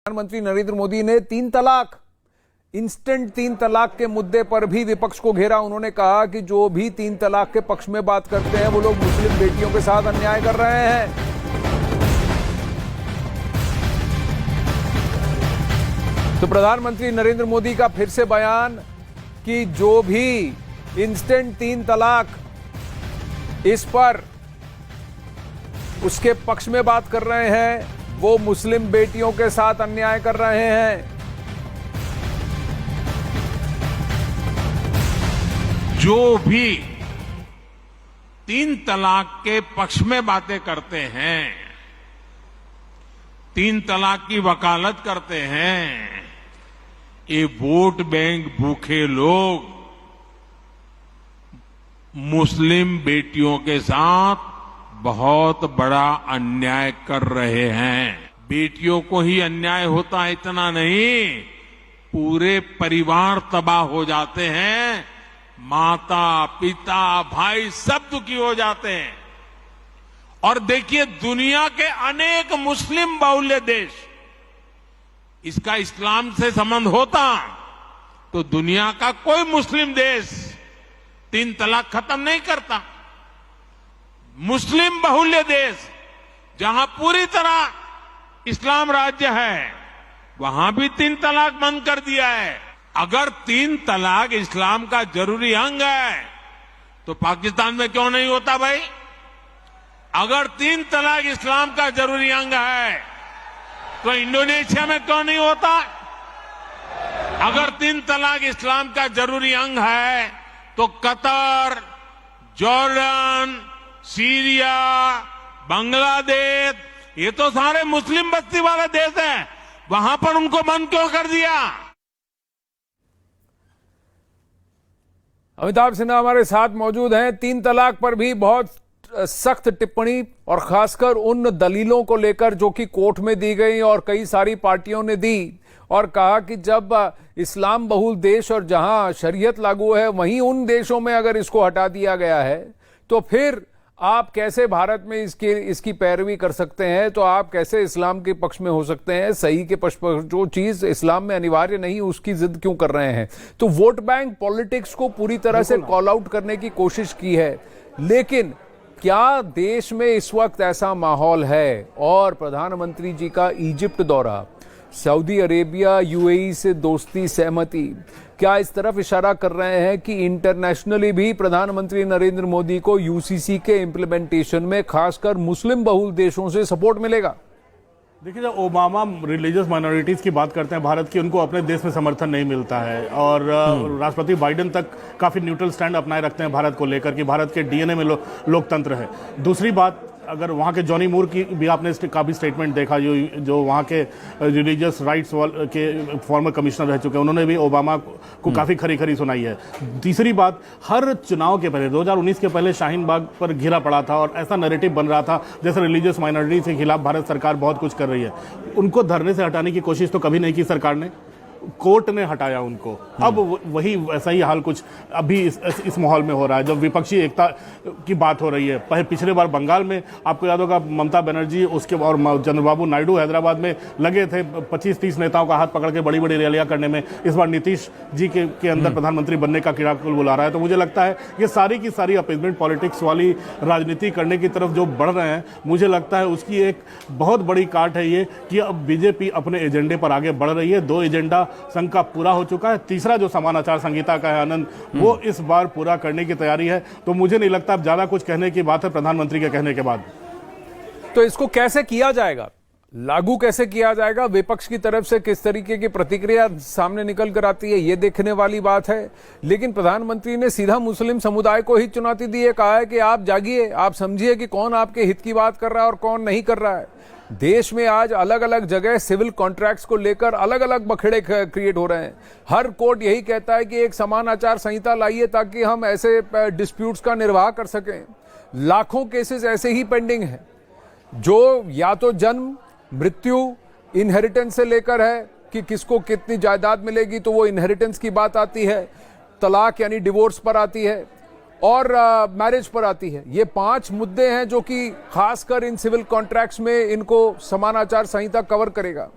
प्रधानमंत्री नरेंद्र मोदी ने 3 तलाक, इंस्टेंट 3 तलाक के मुद्दे पर भी विपक्ष को घेरा। उन्होंने कहा कि जो भी 3 तलाक के पक्ष में बात करते हैं वो लोग मुस्लिम बेटियों के साथ अन्याय कर रहे हैं। तो प्रधानमंत्री नरेंद्र मोदी का फिर से बयान कि जो भी इंस्टेंट 3 तलाक इस पर उसके पक्ष में बात कर रहे हैं वो मुस्लिम बेटियों के साथ अन्याय कर रहे हैं। जो भी 3 तलाक के पक्ष में बातें करते हैं, 3 तलाक की वकालत करते हैं, ये वोट बैंक भूखे लोग मुस्लिम बेटियों के साथ बहुत बड़ा अन्याय कर रहे हैं। बेटियों को ही अन्याय होता है इतना नहीं, पूरे परिवार तबाह हो जाते हैं, माता पिता भाई सब दुखी हो जाते हैं। और देखिए दुनिया के अनेक मुस्लिम बाहुल्य देश, इसका इस्लाम से संबंध होता तो दुनिया का कोई मुस्लिम देश 3 तलाक खत्म नहीं करता। मुस्लिम बाहुल्य देश जहां पूरी तरह इस्लाम राज्य है वहां भी 3 तलाक बंद कर दिया है। अगर 3 तलाक इस्लाम का जरूरी अंग है तो पाकिस्तान में क्यों नहीं होता भाई? अगर 3 तलाक इस्लाम का जरूरी अंग है तो इंडोनेशिया में क्यों नहीं होता? अगर 3 तलाक इस्लाम का जरूरी अंग है तो कतर, जॉर्डन, सीरिया, बांग्लादेश, ये तो सारे मुस्लिम बस्ती वाले देश हैं, वहां पर उनको बंद क्यों कर दिया? अमिताभ सिन्हा हमारे साथ मौजूद हैं। 3 तलाक पर भी बहुत सख्त टिप्पणी और खासकर उन दलीलों को लेकर जो कि कोर्ट में दी गई और कई सारी पार्टियों ने दी, और कहा कि जब इस्लाम बहुल देश और जहां शरीयत लागू है वहीं उन देशों में अगर इसको हटा दिया गया है तो फिर आप कैसे भारत में इसकी पैरवी कर सकते हैं? तो आप कैसे इस्लाम के पक्ष में हो सकते हैं? सही के पक्ष पर जो चीज इस्लाम में अनिवार्य नहीं उसकी जिद क्यों कर रहे हैं? तो वोट बैंक पॉलिटिक्स को पूरी तरह से कॉल आउट करने की कोशिश की है, लेकिन क्या देश में इस वक्त ऐसा माहौल है? और प्रधानमंत्री जी का इजिप्ट दौरा, सऊदी अरेबिया यूएई से दोस्ती सहमति, क्या इस तरफ इशारा कर रहे हैं कि इंटरनेशनली भी प्रधानमंत्री नरेंद्र मोदी को यूसीसी के इंप्लीमेंटेशन में खासकर मुस्लिम बहुल देशों से सपोर्ट मिलेगा? देखिए, जब ओबामा रिलीजियस माइनॉरिटीज़ की बात करते हैं भारत की, उनको अपने देश में समर्थन नहीं मिलता है। और राष्ट्रपति बाइडेन तक काफ़ी न्यूट्रल स्टैंड अपनाए रखते हैं भारत को लेकर कि भारत के डीएनए में लोकतंत्र है। दूसरी बात, अगर वहाँ के जॉनी मूर की भी आपने काफ़ी स्टेटमेंट देखा, जो वहाँ के रिलीजियस राइट्स के फॉर्मर कमिश्नर रह चुके हैं, उन्होंने भी ओबामा को काफ़ी खरी खरी सुनाई है। तीसरी बात, हर चुनाव के पहले 2019 के पहले शाहीन बाग पर घिरा पड़ा था और ऐसा नैरेटिव बन रहा था जैसे रिलीजियस माइनॉरिटी के खिलाफ भारत सरकार बहुत कुछ कर रही है। उनको धरने से हटाने की कोशिश तो कभी नहीं की सरकार ने, कोर्ट ने हटाया उनको। अब वही वैसा ही हाल कुछ अभी इस माहौल में हो रहा है जब विपक्षी एकता की बात हो रही है। पिछले बार बंगाल में आपको याद होगा, ममता बनर्जी उसके और चंद्रबाबू नायडू हैदराबाद में लगे थे 25-30 नेताओं का हाथ पकड़ के बड़ी बड़ी रैलियां करने में। इस बार नीतीश जी के अंदर प्रधानमंत्री बनने का कीड़ा बुला रहा है। तो मुझे लगता है ये सारी की सारी अपीजमेंट पॉलिटिक्स वाली राजनीति करने की तरफ जो बढ़ रहे हैं, मुझे लगता है उसकी एक बहुत बड़ी काट है ये कि अब बीजेपी अपने एजेंडे पर आगे बढ़ रही है। 2 एजेंडा संघ का पूरा हो चुका है, तीसरा जो समान आचार संहिता का है आनंद, वो इस बार पूरा करने की तैयारी है। तो मुझे नहीं लगता अब ज्यादा कुछ कहने की बात है प्रधानमंत्री के कहने के बाद। तो इसको कैसे किया जाएगा, लागू कैसे किया जाएगा? विपक्ष की तरफ से किस तरीके की प्रतिक्रिया सामने निकल कर आती है, ये देखने वाली बात है। लेकिन प्रधानमंत्री ने सीधा मुस्लिम समुदाय को ही चुनौती दी है, कहा है कि आप जागिए, आप समझिए कि कौन आपके हित की बात कर रहा है और कौन नहीं कर रहा है। देश में आज अलग अलग जगह सिविल कॉन्ट्रैक्ट्स को लेकर अलग अलग बखेड़े क्रिएट हो रहे हैं। हर कोर्ट यही कहता है कि एक समान आचार संहिता लाइए ताकि हम ऐसे डिस्प्यूट्स का निर्वाह कर सकें। लाखों केसेस ऐसे ही पेंडिंग हैं जो या तो जन्म, मृत्यु, इनहेरिटेंस से लेकर है कि किसको कितनी जायदाद मिलेगी, तो वो इनहेरिटेंस की बात आती है, तलाक यानी डिवोर्स पर आती है, और मैरिज पर आती है। ये 5 मुद्दे हैं जो कि खासकर इन सिविल कॉन्ट्रैक्ट्स में इनको समान आचार संहिता कवर करेगा।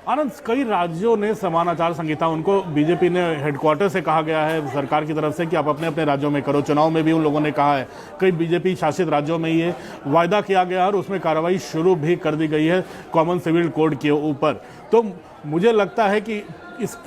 आनंद, कई राज्यों ने समान आचार संहिता, उनको बीजेपी ने हेडक्वार्टर से कहा गया है सरकार की तरफ से कि आप अपने अपने राज्यों में करो। चुनाव में भी उन लोगों ने कहा है, कई बीजेपी शासित राज्यों में ये वायदा किया गया और उसमें कार्रवाई शुरू भी कर दी गई है कॉमन सिविल कोड के ऊपर। तो मुझे लगता है कि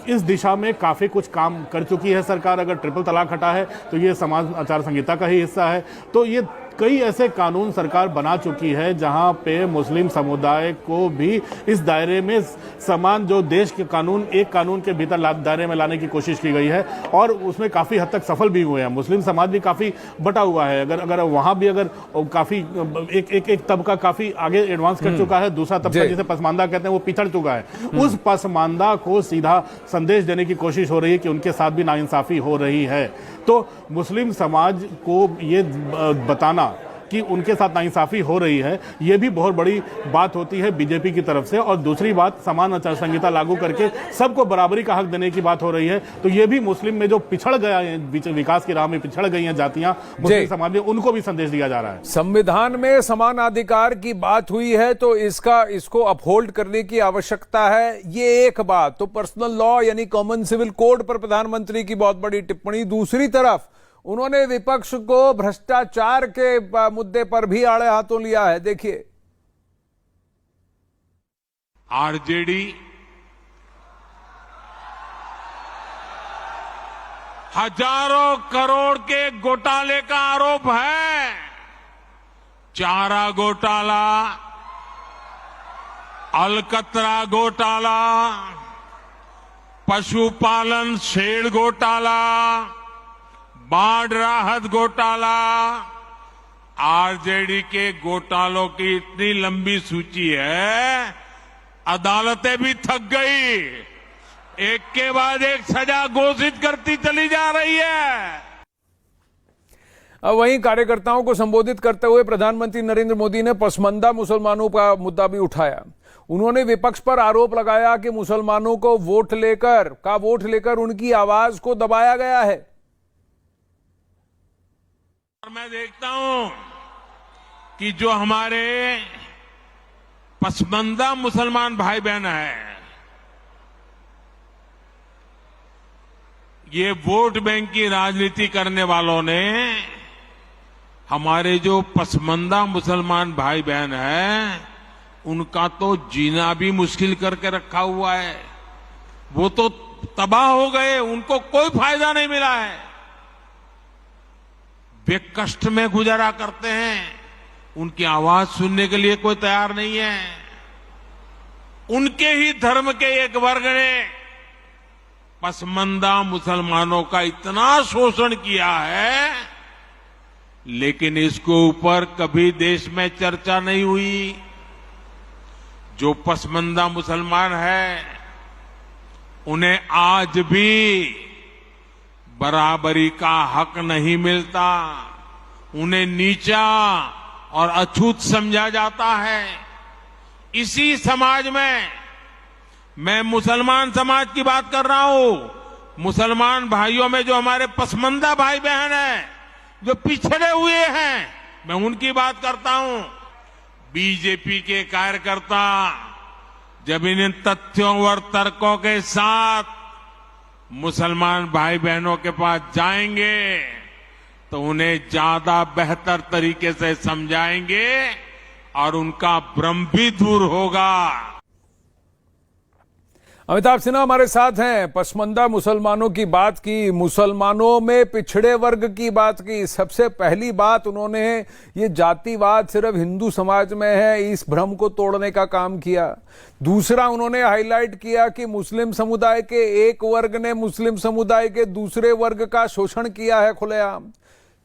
इस दिशा में काफ़ी कुछ काम कर चुकी है सरकार। अगर ट्रिपल तलाक हटा है तो ये समाज आचार संहिता का ही हिस्सा है। तो ये कई ऐसे कानून सरकार बना चुकी है जहां पे मुस्लिम समुदाय को भी इस दायरे में समान, जो देश के कानून, एक कानून के भीतर दायरे में लाने की कोशिश की गई है और उसमें काफ़ी हद तक सफल भी हुए हैं। मुस्लिम समाज भी काफ़ी बटा हुआ है। अगर वहां भी अगर काफ़ी एक तबका काफ़ी आगे एडवांस कर चुका है, दूसरा तबका जिसे पसमानदा कहते हैं वो पिछड़ चुका है। उस पसमानदा को सीधा संदेश देने की कोशिश हो रही है कि उनके साथ भी नाइंसाफी हो रही है। तो मुस्लिम समाज को ये बताना कि उनके साथ नाइंसाफी हो रही है, ये भी बहुत बड़ी बात होती है बीजेपी की तरफ से। और दूसरी बात, समान आचार संहिता लागू करके सबको बराबरी का हक देने की बात हो रही है। तो ये भी मुस्लिम में जो पिछड़ गया है, विकास की राह में पिछड़ गई हैं जातियां मुस्लिम समाज में, उनको भी संदेश दिया जा रहा है। संविधान में समान अधिकार की बात हुई है तो इसको अपहोल्ड करने की आवश्यकता है, ये एक बात। तो पर्सनल लॉ यानी कॉमन सिविल कोड पर प्रधानमंत्री की बहुत बड़ी टिप्पणी। दूसरी तरफ उन्होंने विपक्ष को भ्रष्टाचार के मुद्दे पर भी आड़े हाथों लिया है। देखिए, आरजेडी हजारों करोड़ के घोटाले का आरोप है। चारा घोटाला, अलकतरा घोटाला, पशुपालन शेड घोटाला, बाढ़ राहत घोटाला। आरजेडी के घोटालों की इतनी लंबी सूची है, अदालतें भी थक गई, एक के बाद एक सजा घोषित करती चली जा रही है। अब वहीं कार्यकर्ताओं को संबोधित करते हुए प्रधानमंत्री नरेंद्र मोदी ने पसमंदा मुसलमानों का मुद्दा भी उठाया। उन्होंने विपक्ष पर आरोप लगाया कि मुसलमानों को वोट लेकर उनकी आवाज को दबाया गया है। मैं देखता हूं कि जो हमारे पसमंदा मुसलमान भाई बहन हैं, ये वोट बैंक की राजनीति करने वालों ने हमारे जो पसमंदा मुसलमान भाई बहन हैं, उनका तो जीना भी मुश्किल करके रखा हुआ है। वो तो तबाह हो गए, उनको कोई फायदा नहीं मिला है। वे कष्ट में गुजारा करते हैं, उनकी आवाज सुनने के लिए कोई तैयार नहीं है। उनके ही धर्म के एक वर्ग ने पसमंदा मुसलमानों का इतना शोषण किया है, लेकिन इसके ऊपर कभी देश में चर्चा नहीं हुई। जो पसमंदा मुसलमान है, उन्हें आज भी बराबरी का हक नहीं मिलता, उन्हें नीचा और अछूत समझा जाता है। इसी समाज में मैं मुसलमान समाज की बात कर रहा हूं। मुसलमान भाइयों में जो हमारे पसमंदा भाई बहन हैं, जो पिछड़े हुए हैं, मैं उनकी बात करता हूं। बीजेपी के कार्यकर्ता जब इन तथ्यों और तर्कों के साथ मुसलमान भाई बहनों के पास जाएंगे तो उन्हें ज्यादा बेहतर तरीके से समझाएंगे और उनका भ्रम भी दूर होगा। अमिताभ सिन्हा हमारे साथ हैं। पसमंदा मुसलमानों की बात की, मुसलमानों में पिछड़े वर्ग की बात की। सबसे पहली बात उन्होंने ये जातिवाद सिर्फ हिंदू समाज में है, इस भ्रम को तोड़ने का काम किया। दूसरा, उन्होंने हाईलाइट किया कि मुस्लिम समुदाय के एक वर्ग ने मुस्लिम समुदाय के दूसरे वर्ग का शोषण किया है खुलेआम।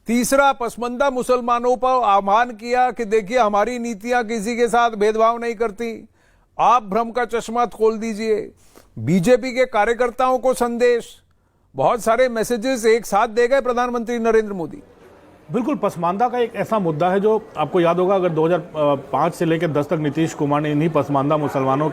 तीसरा, पसमंदा मुसलमानों पर आह्वान किया कि देखिए हमारी नीतियां किसी के साथ भेदभाव नहीं करती, आप भ्रम का चश्मा खोल दीजिए। बीजेपी के कार्यकर्ताओं को संदेश, बहुत सारे मैसेजेस एक साथ दे गए प्रधानमंत्री नरेंद्र मोदी। बिल्कुल, पसमानदा का एक ऐसा मुद्दा है जो आपको याद होगा, अगर 2005 से लेकर 10 तक नीतीश कुमार ने इन्हीं पसमानदा मुसलमानों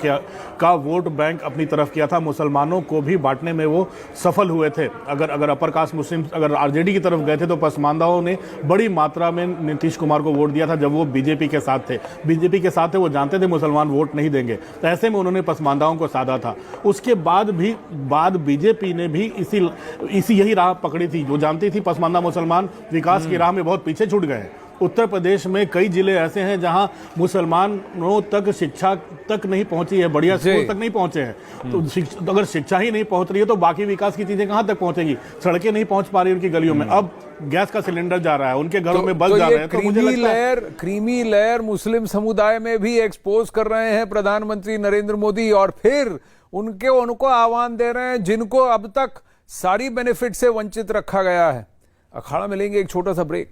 का वोट बैंक अपनी तरफ किया था। मुसलमानों को भी बांटने में वो सफल हुए थे। अगर अपर कास्ट मुस्लिम अगर आरजेडी की तरफ गए थे तो पसमानदाओं ने बड़ी मात्रा में नीतीश कुमार को वोट दिया था जब वो बीजेपी के साथ थे। बीजेपी के साथ थे, वो जानते थे मुसलमान वोट नहीं देंगे, तो ऐसे में उन्होंने पसमानदाओं को साधा था। उसके बाद बीजेपी ने भी इसी यही राह पकड़ी थी। जो जानती थी पसमानदा मुसलमान विकास की राह में बहुत पीछे छूट गए। उत्तर प्रदेश में कई जिले ऐसे हैं जहां मुसलमानों तक शिक्षा तक नहीं पहुंची है, बढ़िया स्कूल तक नहीं पहुंचे हैं। तो अगर शिक्षा ही नहीं पहुंच रही है तो बाकी विकास की चीजें कहां तक पहुंचेगी? सड़कें नहीं पहुंच पा रही उनकी गलियों में, अब गैस का सिलेंडर जा रहा है, उनके घरों में बल्ब जा रहे हैं। तो मुझे लगता है क्रीमी लेयर मुस्लिम समुदाय में भी एक्सपोज कर रहे हैं प्रधानमंत्री नरेंद्र मोदी, और फिर उनको आह्वान दे रहे हैं जिनको अब तक सारी बेनिफिट से वंचित रखा गया है। अखाड़ा में लेंगे एक छोटा सा ब्रेक।